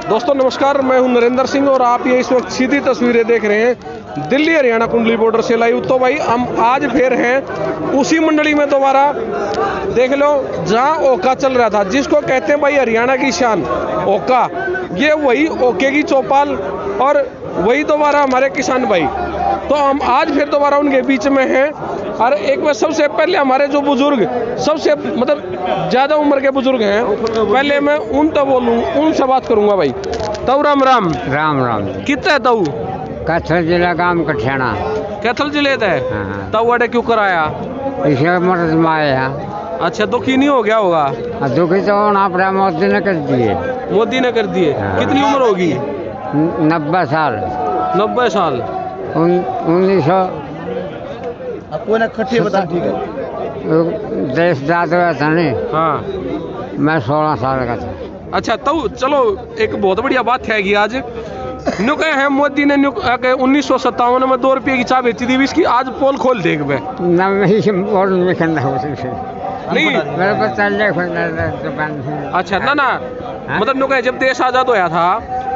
दोस्तों नमस्कार, मैं हूं नरेंद्र सिंह और आप ये इस वक्त सीधी तस्वीरें देख रहे हैं दिल्ली हरियाणा कुंडली बॉर्डर से लाइव। तो भाई हम आज फिर हैं उसी मंडली में दोबारा। देख लो जहां ओका चल रहा था, जिसको कहते हैं भाई हरियाणा की शान ओका, ये वही ओके की चौपाल और वही दोबारा हमारे किसान भाई। तो हम आज फिर दोबारा उनके बीच में हैं। और एक बार सबसे पहले हमारे जो बुजुर्ग सबसे मतलब ज़्यादा उम्र के बुजुर्ग हैं, पहले मैं उन तो बोलूँ, उनसे बात करूँगा भाई। तऊ राम राम राम राम। कितना तऊ कैथल जिला गांव कठियाना कैथल जिले थे हाँ। तऊ अड़े क्यों कराया? इसे मदद में आया। अच्छा, दुखी नहीं हो गया होगा? दुखी तो होना पड़ा, मोदी ने कर दिए। मोदी ने कर दिए। हाँ। कितनी उम्र होगी? 90 साल। 90 साल। 1900 आपको ना खट्टी बता, ठीक है। देश दाद हुआ था नहीं। हाँ मैं 16 साल का था। अच्छा, तो चलो एक बहुत बढ़िया बात है कि आज न्यू कहे हैं मोदी ने 1957 में 2 रुपये की चाय बेची थी, इसकी आज पोल खोल देख बे ना नहीं। मेरे बच्चा दुकान। अच्छा ना मतलब न्यू कहे जब देश आजाद होया था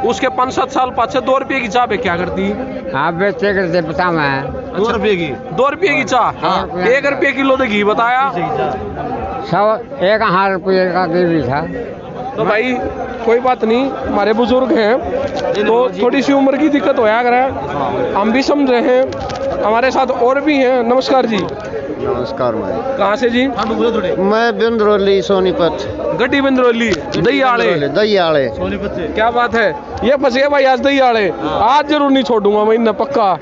उसके 5-7 साल पाछे 2 रुपये की चाय क्या करती? आप बेचे करते बता मैं। 2 रुपये की 2 रुपये की चाय। हाँ। 1 रुपये किलो तो घी बताया। 1 रुपये का घी भी था। तो भाई कोई बात नहीं, हमारे बुजुर्ग हैं तो थोड़ी सी उम्र की दिक्कत होया कर है, हम भी समझ रहे हैं। हमारे साथ और भी हैं। नमस्कार जी। नमस्कार। मैं कहाँ से जी? मैं बिंद्रोली सोनीपत। गड्डी बिंद्रोली दहियाले सोनीपत से। क्या बात है, ये फंसे भाई आज दहियाले। आज जरूर नहीं छोड़ूंगा मैं इन्हें पक्का।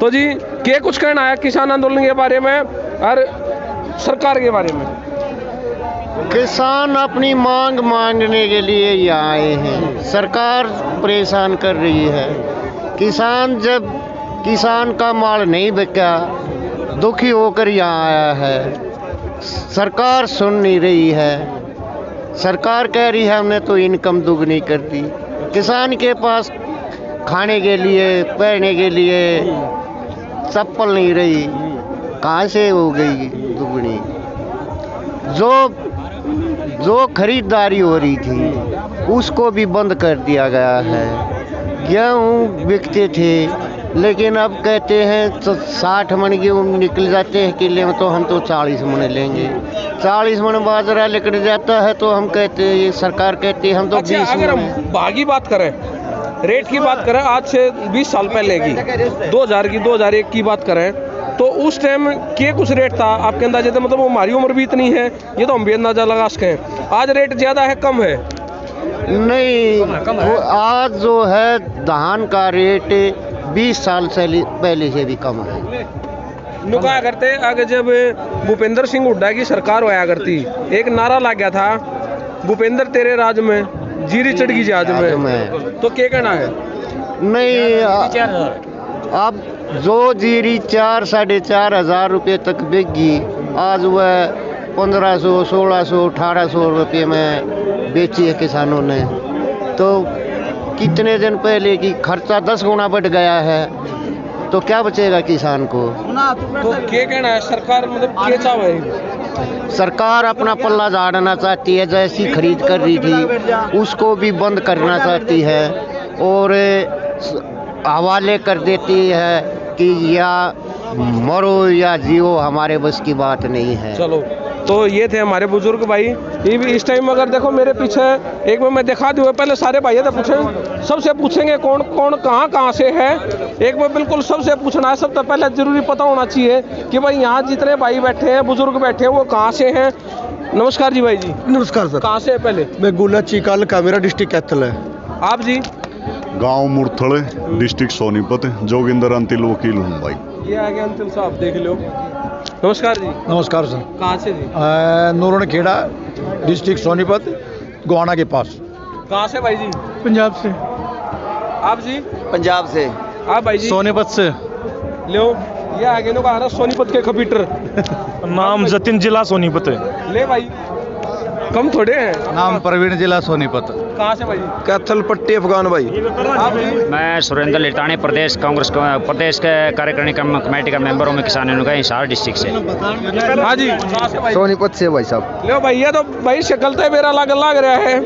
तो जी क्या कुछ कहना है किसान आंदोलन के बारे में और सरकार के बारे में? किसान अपनी मांग मांगने के लिए यहाँ आए हैं। सरकार परेशान कर रही है। किसान का माल नहीं बिका, दुखी होकर यहाँ आया है। सरकार सुन नहीं रही है। सरकार कह रही है हमने तो इनकम दुगनी कर दी। किसान के पास खाने के लिए पहनने के लिए चप्पल नहीं रही, कहाँ से हो गई दुगनी? जो खरीदारी हो रही थी उसको भी बंद कर दिया गया है। गेहूँ बिकते थे, लेकिन अब कहते हैं तो 60 मन गेहूँ निकल जाते हैं किले में, तो हम तो 40 मन लेंगे। 40 मन बाजरा निकल जाता है तो हम कहते हैं, ये सरकार कहती है हम तो अच्छा, 20 अगर मन हम भागी बात करें, रेट की बात करें, आज से 20 साल पहले की 2000 की 2001 की बात करें तो उस टाइम क्या कुछ रेट था आपके अंदाजे से? मतलब हमारी उम्र भी इतनी है, ये तो हम भी अंदाजा लगा सके हैं। आज रेट ज़्यादा है कम है? नहीं, आज जो है धान का रेट 20 साल से पहले से भी कम है। नुका करते अगर जब भूपेंद्र सिंह हुड्डा की सरकार होया करती, एक नारा लग गया था भूपेंद्र तेरे राज में जीरी चढ़ गई जहाज में, तो क्या कहना है? नहीं, अब जो जीरी 4-4.5 हज़ार रुपये तक बिकगी, आज वह 1500, 1600, 1800 रुपये में बेची है किसानों ने। तो कितने दिन पहले की खर्चा 10 गुना बढ़ गया है, तो क्या बचेगा किसान को? तो क्या कहना है सरकार, मतलब क्या चाहे? सरकार अपना पल्ला झाड़ना चाहती है, जैसी खरीद कर रही थी उसको भी बंद करना चाहती है और हवाले कर देती है कि या मरो या जियो, हमारे बस की बात नहीं है। चलो, तो ये थे हमारे बुजुर्ग भाई। ये भी इस टाइम अगर देखो मेरे पीछे एक बार मैं दिखा दूँ, पहले सारे भाई तो पूछें, सबसे पूछेंगे कौन कौन कहाँ से है। एक बार बिल्कुल सबसे पूछना है। सबसे पहले जरूरी पता होना चाहिए कि भाई यहाँ जितने भाई बैठे हैं, बुजुर्ग बैठे हैं, वो कहाँ से हैं। नमस्कार जी भाई जी। नमस्कार सर। कहाँ से है पहले? मैं गुला चिकाल का, मेरा डिस्ट्रिक्ट कैथल है। आप जी? गांव मुरथल, डिस्ट्रिक्ट सोनीपत, जोगिंदर अंतिल वकील हूँ भाई। ये आगे अंतिल साहब देख लो। नमस्कार जी। नमस्कार सर। कहाँ से जी? नूरन खेड़ा, डिस्ट्रिक्ट सोनीपत, गोवाना के पास। कहाँ से भाई जी? पंजाब से। आप जी? पंजाब से। आप भाई जी? सोनीपत से। लो, ये आगे नो कहा सोनीपत के कंप्यूटर नाम जतिन, जिला सोनीपत है। ले भाई। कम थोड़े हैं। नाम प्रवीण, जिला सोनीपत। कहाँ से भाई? कैथल पट्टी अफगान भाई। आप जी? मैं सुरेंद्र लिटानी, प्रदेश कांग्रेस प्रदेश के कार्यकारिणी कमेटी का मेंबर हूँ। मैं किसान यूनियन का हिसार डिस्ट्रिक्ट से। हाँ जी, कहाँ से भाई? सोनीपत से भाई साहब। लो भाई, ये तो भाई शक्ल तो मेरा अलग लग रहा है।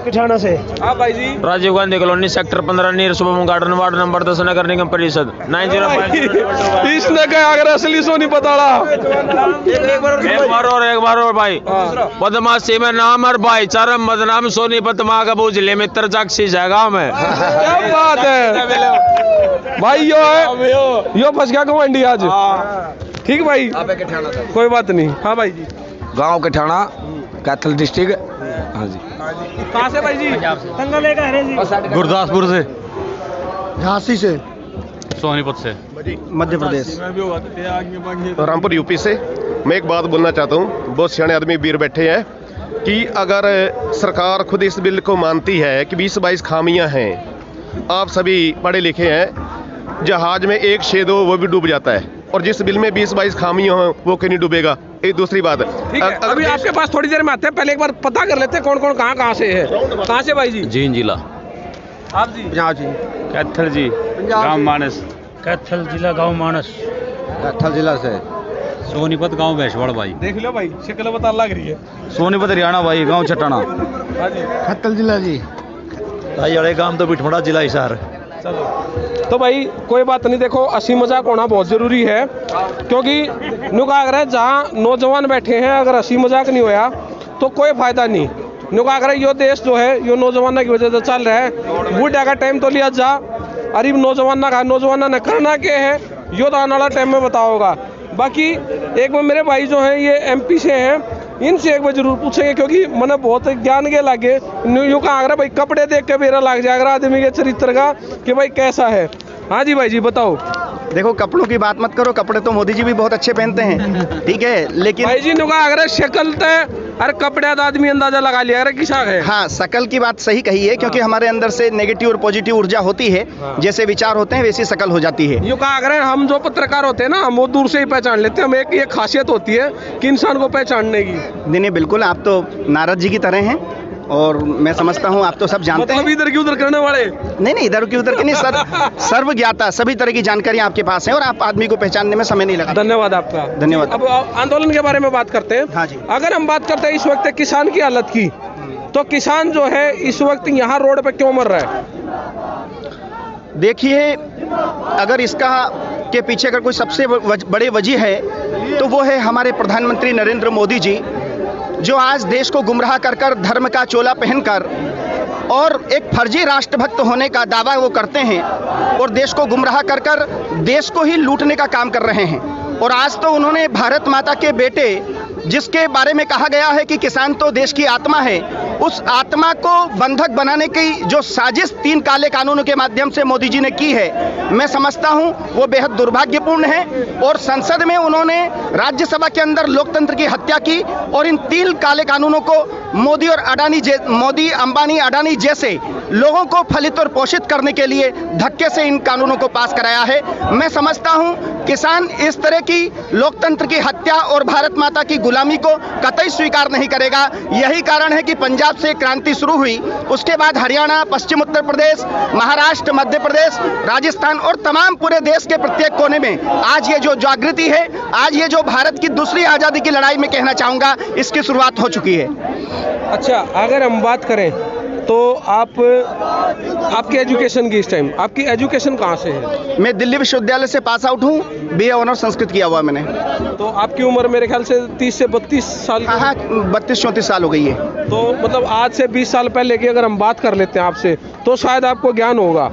पिठाना से। आप भाई जी? राजीव गांधी कॉलोनी, सेक्टर 15, नीर शुभम गार्डन, वार्ड नंबर 10, नगर निगम परिषद 90। इसने कहा अगर असली सोनीपत वाला। एक बार और भाई, बदमाशी में नाम और भाईचारा बदनाम, सोनीपत महाकाबू जिले में तरजाक्षी जगह में। क्या बात है भाई, यो फंस गया घमंडी आज। ठीक भाई, कोई बात नहीं। हाँ भाई जी? गांव के ठाणा, कैथल डिस्ट्रिक्ट। हाँ जी। कहाँ से भाई जी? गुरदासपुर से। झांसी से। सोनीपत से। मध्य प्रदेश। रामपुर यूपी से। मैं एक बात बोलना चाहता हूँ, बहुत सियाने आदमी वीर बैठे हैं कि अगर सरकार खुद इस बिल को मानती है कि 20-22 खामियां हैं, आप सभी पढ़े लिखे हैं, जहाज में एक छेद हो वो भी डूब जाता है, और जिस बिल में 20-22 खामियां हो वो क्यों नहीं डूबेगा? एक दूसरी बात ठीक है, अभी आपके पास थोड़ी देर में आते हैं, पहले एक बार पता कर लेते हैं कौन कौन कहाँ से है। कहाँ से भाई जी? जींद जिला। आप जी? पंजाब जी। कैथल जी, गाँव मानस। कैथल जिला गाँव मानस। कैथल जिला से। सोनीपत गाँव भैंसवाड़ भाई। देख लो भाई, शक्ल बता लग रही है। सोनीपत हरियाणा भाई, गांव चट्टाना। हाँ जी? कैथल जिला जी। भाई अड़े गांव तो बिठमड़ा जिला हिसार। चलो तो भाई कोई बात नहीं। देखो, हंसी मजाक होना बहुत ज़रूरी है, क्योंकि नुका अगर जहाँ नौजवान बैठे हैं, अगर हंसी मजाक नहीं होया तो कोई फायदा नहीं। नुका अगर यो देश जो है यो नौजवानों की वजह से चल रहा है। बूढ़ा का टाइम तो लिया जा, अरे नौजवान का नौजवान ने करना क्या है यो तो आने वाला टाइम में बताओगा। बाकी एक बार मेरे भाई जो हैं ये एमपी से हैं, इनसे एक बार जरूर पूछेंगे, क्योंकि मैंने बहुत ज्ञान के लागे यूँ कहा अगर भाई कपड़े देख के मेरा लग जाएगा आदमी के चरित्र का कि भाई कैसा है। हाँ जी भाई जी, बताओ। देखो, कपड़ों की बात मत करो, कपड़े तो मोदी जी भी बहुत अच्छे पहनते हैं, ठीक है, लेकिन भाई जी नुका अगर शक्ल ते अरे कपड़े का आदमी अंदाजा लगा लिया अरे किसा है। हाँ, शकल की बात सही कही है, क्योंकि हमारे अंदर से नेगेटिव और पॉजिटिव ऊर्जा होती है। जैसे विचार होते हैं वैसी शकल हो जाती है। यूँ कहा अगर हम जो पत्रकार होते हैं ना, हम वो दूर से ही पहचान लेते हैं। हम एक ये खासियत होती है कि इंसान को पहचानने की। नहीं, बिल्कुल, आप तो नारद जी की तरह हैं, और मैं समझता हूँ आप तो सब जानते हैं। इधर की उधर करने वाले नहीं, इधर की उधर की नहीं सर, सर्व ज्ञाता, सभी तरह की जानकारी आपके पास है, और आप आदमी को पहचानने में समय नहीं लगा। धन्यवाद आपका। धन्यवाद। अब आंदोलन के बारे में बात करते हैं। हाँ जी। अगर हम बात करते हैं इस वक्त किसान की हालत की, तो किसान जो है इस वक्त यहाँ रोड पे क्यों मर रहा है? देखिए, अगर इसका के पीछे अगर कोई सबसे बड़े वजह है तो वो है हमारे प्रधानमंत्री नरेंद्र मोदी जी, जो आज देश को गुमराह कर कर धर्म का चोला पहनकर और एक फर्जी राष्ट्रभक्त होने का दावा वो करते हैं, और देश को गुमराह कर कर देश को ही लूटने का काम कर रहे हैं। और आज तो उन्होंने भारत माता के बेटे, जिसके बारे में कहा गया है कि किसान तो देश की आत्मा है, उस आत्मा को बंधक बनाने की जो साजिश 3 काले कानूनों के माध्यम से मोदी जी ने की है, मैं समझता हूं वो बेहद दुर्भाग्यपूर्ण है। और संसद में उन्होंने राज्यसभा के अंदर लोकतंत्र की हत्या की, और इन 3 काले कानूनों को मोदी अंबानी अडानी जैसे लोगों को फलित और पोषित करने के लिए धक्के से इन कानूनों को पास कराया है। मैं समझता हूं किसान इस तरह की लोकतंत्र की हत्या और भारत माता की गुलामी को कतई स्वीकार नहीं करेगा। यही कारण है कि पंजाब से क्रांति शुरू हुई, उसके बाद हरियाणा, पश्चिम उत्तर प्रदेश, महाराष्ट्र, मध्य प्रदेश, राजस्थान और तमाम पूरे देश के प्रत्येक कोने में आज ये जो जागृति है, आज ये जो भारत की दूसरी आज़ादी की लड़ाई में कहना चाहूँगा, इसकी शुरुआत हो चुकी है। अच्छा, अगर हम बात करें तो आपकी एजुकेशन की, इस टाइम आपकी एजुकेशन कहाँ से है? मैं दिल्ली विश्वविद्यालय से पास आउट हूँ, BA ऑनर्स संस्कृत किया हुआ मैंने। तो आपकी उम्र मेरे ख्याल से 30 से 32 साल। हाँ, 32-34 साल हो गई है। तो मतलब आज से 20 साल पहले की अगर हम बात कर लेते हैं आपसे, तो शायद आपको ज्ञान होगा,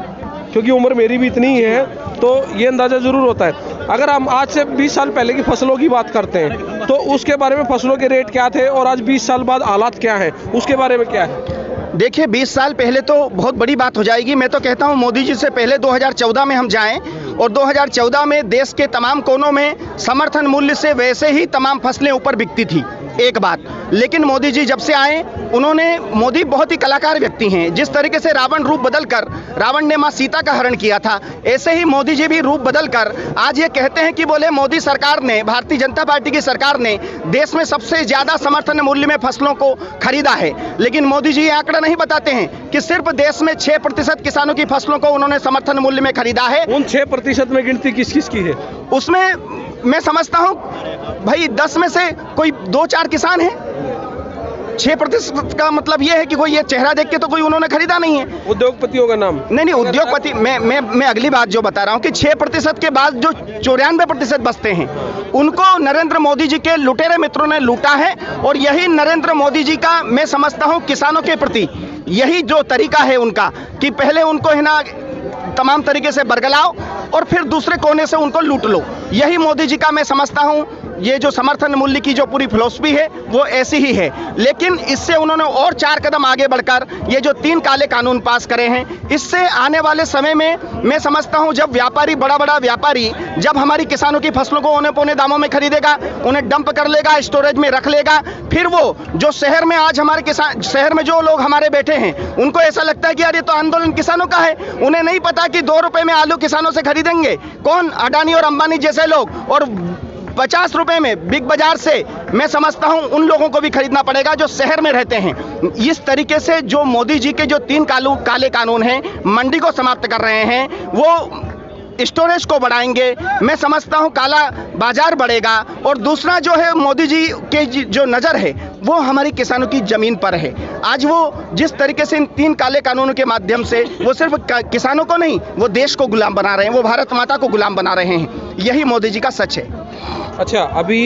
क्योंकि उम्र मेरी भी इतनी ही है, तो ये अंदाज़ा ज़रूर होता है। अगर हम आज से 20 साल पहले की फसलों की बात करते हैं, तो उसके बारे में फसलों के रेट क्या थे, और आज 20 साल बाद हालात क्या हैं, उसके बारे में क्या है? देखिए, 20 साल पहले तो बहुत बड़ी बात हो जाएगी। मैं तो कहता हूं मोदी जी से पहले 2014 में हम जाएं, और 2014 में देश के तमाम कोनों में समर्थन मूल्य से वैसे ही तमाम फसलें ऊपर बिकती थी। एक बात। लेकिन मोदी जी जब से आए, मोदी बहुत ही कलाकार व्यक्ति हैं। जिस तरीके से रावण रूप बदलकर रावण ने मां सीता का हरण किया था, ऐसे ही मोदी जी भी रूप बदलकर आज ये कहते हैं कि बोले मोदी सरकार ने, भारतीय जनता पार्टी की सरकार ने देश में सबसे ज्यादा समर्थन मूल्य में फसलों को खरीदा है। लेकिन मोदी जी ये आंकड़ा नहीं बताते हैं कि सिर्फ देश में 6% किसानों की फसलों को उन्होंने समर्थन मूल्य में खरीदा है। उन 6% में गिनती किस किस की है? उसमें मैं समझता हूं भाई 10 में से कोई 2-4 किसान हैं। 6% का मतलब यह है कि कोई ये चेहरा देख के तो कोई उन्होंने खरीदा नहीं है। उद्योगपतियों का नाम नहीं, उद्योगपति मैं अगली बात जो बता रहा हूं कि 6% के बाद जो 94% बचते हैं उनको नरेंद्र मोदी जी के लुटेरे मित्रों ने लूटा है। और यही नरेंद्र मोदी जी का मैं समझता हूं किसानों के प्रति यही जो तरीका है उनका कि पहले उनको है ना तमाम तरीके से बरगलाओ और फिर दूसरे कोने से उनको लूट लो। यही मोदी जी का मैं समझता हूं ये जो समर्थन मूल्य की जो पूरी फिलॉसफी है वो ऐसी ही है। लेकिन इससे उन्होंने और 4 कदम आगे बढ़कर ये जो 3 काले कानून पास करे हैं, इससे आने वाले समय में मैं समझता हूं जब व्यापारी, बड़ा व्यापारी जब हमारी किसानों की फसलों को औने पौने दामों में खरीदेगा, उन्हें डंप कर लेगा, स्टोरेज में रख लेगा, फिर वो जो शहर में आज हमारे किसान, शहर में जो लोग हमारे बैठे हैं उनको ऐसा लगता है कि यार ये तो आंदोलन किसानों का है। उन्हें नहीं पता कि 2 रुपए में आलू किसानों से खरीदेंगे कौन? अडानी और अंबानी जैसे लोग। और 50 रुपए में बिग बाजार से मैं समझता हूं उन लोगों को भी खरीदना पड़ेगा जो शहर में रहते हैं। इस तरीके से जो मोदी जी के जो 3 काले कानून हैं मंडी को समाप्त कर रहे हैं, वो स्टोरेज को बढ़ाएंगे। मैं समझता हूं काला बाजार बढ़ेगा। और दूसरा जो है मोदी जी के जो नज़र है वो हमारी किसानों की जमीन पर है। आज वो जिस तरीके से इन 3 काले कानूनों के माध्यम से वो सिर्फ किसानों को नहीं, वो देश को गुलाम बना रहे हैं, वो भारत माता को गुलाम बना रहे हैं। यही मोदी जी का सच है। अच्छा, अभी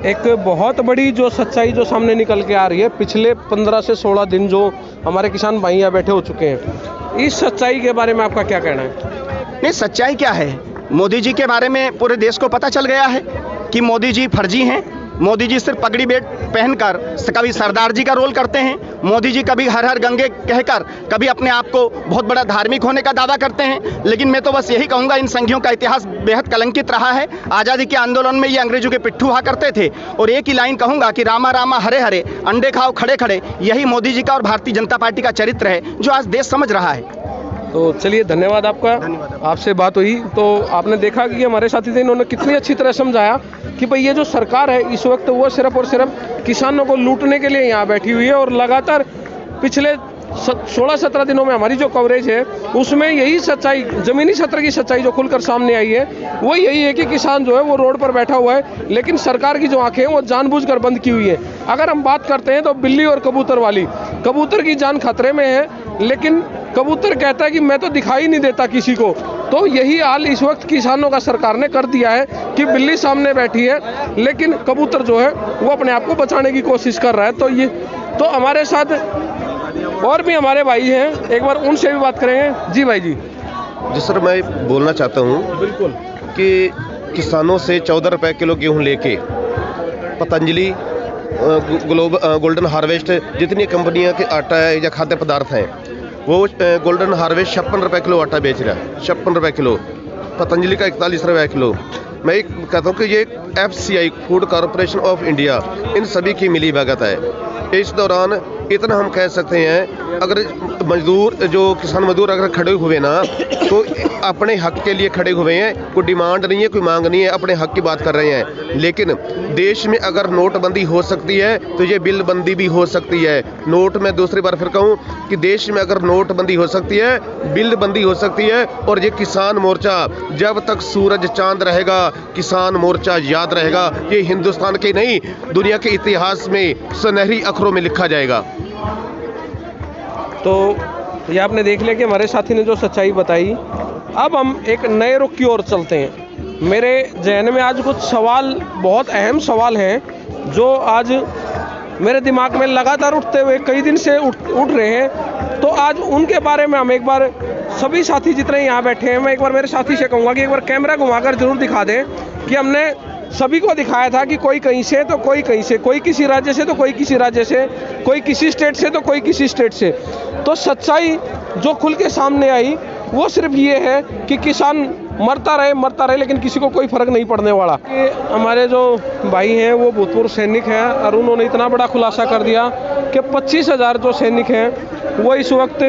एक बहुत बड़ी जो सच्चाई जो सामने निकल के आ रही है, पिछले 15 से 16 दिन जो हमारे किसान भाई यहाँ बैठे हो चुके हैं, इस सच्चाई के बारे में आपका क्या कहना है? नहीं, सच्चाई क्या है? मोदी जी के बारे में पूरे देश को पता चल गया है कि मोदी जी फर्जी हैं। मोदी जी सिर्फ पगड़ी बेट पहनकर कभी सरदार जी का रोल करते हैं। मोदी जी कभी हर हर गंगे कहकर कभी अपने आप को बहुत बड़ा धार्मिक होने का दावा करते हैं। लेकिन मैं तो बस यही कहूँगा, इन संघियों का इतिहास बेहद कलंकित रहा है। आज़ादी के आंदोलन में ये अंग्रेजों के पिट्ठू हुआ करते थे। और एक ही लाइन कहूँगा कि रामा रामा हरे हरे अंडे खाओ खड़े खड़े। यही मोदी जी का और भारतीय जनता पार्टी का चरित्र है जो आज देश समझ रहा है। तो चलिए, धन्यवाद आपका। आपसे बात हुई तो आपने देखा कि हमारे साथी थे, इन्होंने कितनी अच्छी तरह समझाया कि भाई ये जो सरकार है इस वक्त वो सिर्फ और सिर्फ किसानों को लूटने के लिए यहाँ बैठी हुई है। और लगातार पिछले 16-17 दिनों में हमारी जो कवरेज है उसमें यही सच्चाई, ज़मीनी सत्र की सच्चाई जो खुलकर सामने आई है वो यही है कि किसान जो है वो रोड पर बैठा हुआ है, लेकिन सरकार की जो आंखें हैं वो जानबूझकर बंद की हुई है। अगर हम बात करते हैं तो बिल्ली और कबूतर वाली, कबूतर की जान खतरे में है लेकिन कबूतर कहता है कि मैं तो दिखाई नहीं देता किसी को। तो यही हाल इस वक्त किसानों का सरकार ने कर दिया है कि बिल्ली सामने बैठी है लेकिन कबूतर जो है वो अपने आप को बचाने की कोशिश कर रहा है। तो हमारे साथ और भी हमारे भाई हैं, एक बार उनसे भी बात करेंगे। जी भाई जी। जी सर, मैं बोलना चाहता हूँ बिल्कुल कि किसानों से 14 रुपए किलो गेहूँ लेके पतंजलि, गोल्डन हार्वेस्ट, जितनी कंपनियां के आटा है या खाद्य पदार्थ हैं, वो गोल्डन हार्वेस्ट 56 रुपए किलो आटा बेच रहा है, 56 रुपए किलो। पतंजलि का 41 रुपए किलो। मैं एक कहता हूँ कि ये FCI food corporation of India in सभी की मिली भगत है। इस दौरान इतना हम कह सकते हैं, अगर मजदूर जो किसान मजदूर अगर खड़े हुए ना तो अपने हक के लिए खड़े हुए हैं। कोई डिमांड नहीं है, कोई मांग नहीं है, अपने हक की बात कर रहे हैं। लेकिन देश में अगर नोटबंदी हो सकती है तो ये बिल बंदी भी हो सकती है। नोट में दूसरी बार फिर कहूँ कि देश में अगर नोटबंदी हो सकती है, बिल बंदी हो सकती है। और ये किसान मोर्चा जब तक सूरज चांद रहेगा, किसान मोर्चा याद रहेगा। ये हिंदुस्तान के नहीं, दुनिया के इतिहास में सुनहरी अक्षरों में लिखा जाएगा। तो ये आपने देख लिया कि हमारे साथी ने जो सच्चाई बताई। अब हम एक नए रुख की ओर चलते हैं। मेरे जहन में आज कुछ सवाल, बहुत अहम सवाल हैं जो आज मेरे दिमाग में लगातार उठते हुए कई दिन से उठ रहे हैं। तो आज उनके बारे में हम एक बार सभी साथी जितने यहाँ बैठे हैं, मैं एक बार मेरे साथी से कहूँगा कि एक बार कैमरा घुमाकर जरूर दिखा दें कि हमने सभी को दिखाया था कि कोई कहीं से तो कोई कहीं से, कोई किसी राज्य से तो कोई किसी राज्य से, कोई किसी स्टेट से तो कोई किसी स्टेट से। तो सच्चाई जो खुल के सामने आई वो सिर्फ ये है कि किसान मरता रहे, लेकिन किसी को कोई फर्क नहीं पड़ने वाला। कि हमारे जो भाई हैं वो भूतपूर्व सैनिक हैं और उन्होंने इतना बड़ा खुलासा कर दिया कि 25,000 जो सैनिक हैं वो इस वक्त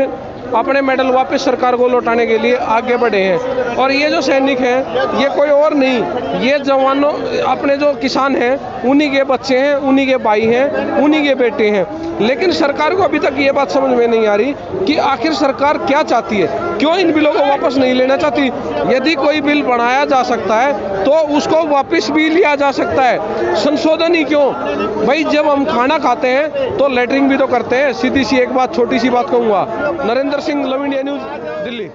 अपने मेडल वापस सरकार को लौटाने के लिए आगे बढ़े हैं। और ये जो सैनिक हैं ये कोई और नहीं, ये जवानों अपने जो किसान हैं उन्हीं के बच्चे हैं, उन्हीं के भाई हैं, उन्हीं के बेटे हैं। लेकिन सरकार को अभी तक ये बात समझ में नहीं आ रही कि आखिर सरकार क्या चाहती है, क्यों इन बिलों को वापस नहीं लेना चाहती। यदि कोई बिल बनाया जा सकता है तो उसको वापस भी लिया जा सकता है, संशोधन ही क्यों भाई। जब हम खाना खाते हैं तो लेटरिंग भी तो करते हैं। सीधी सी एक बात, छोटी सी बात कहूँगा। Narendra Singh, love India news, Delhi.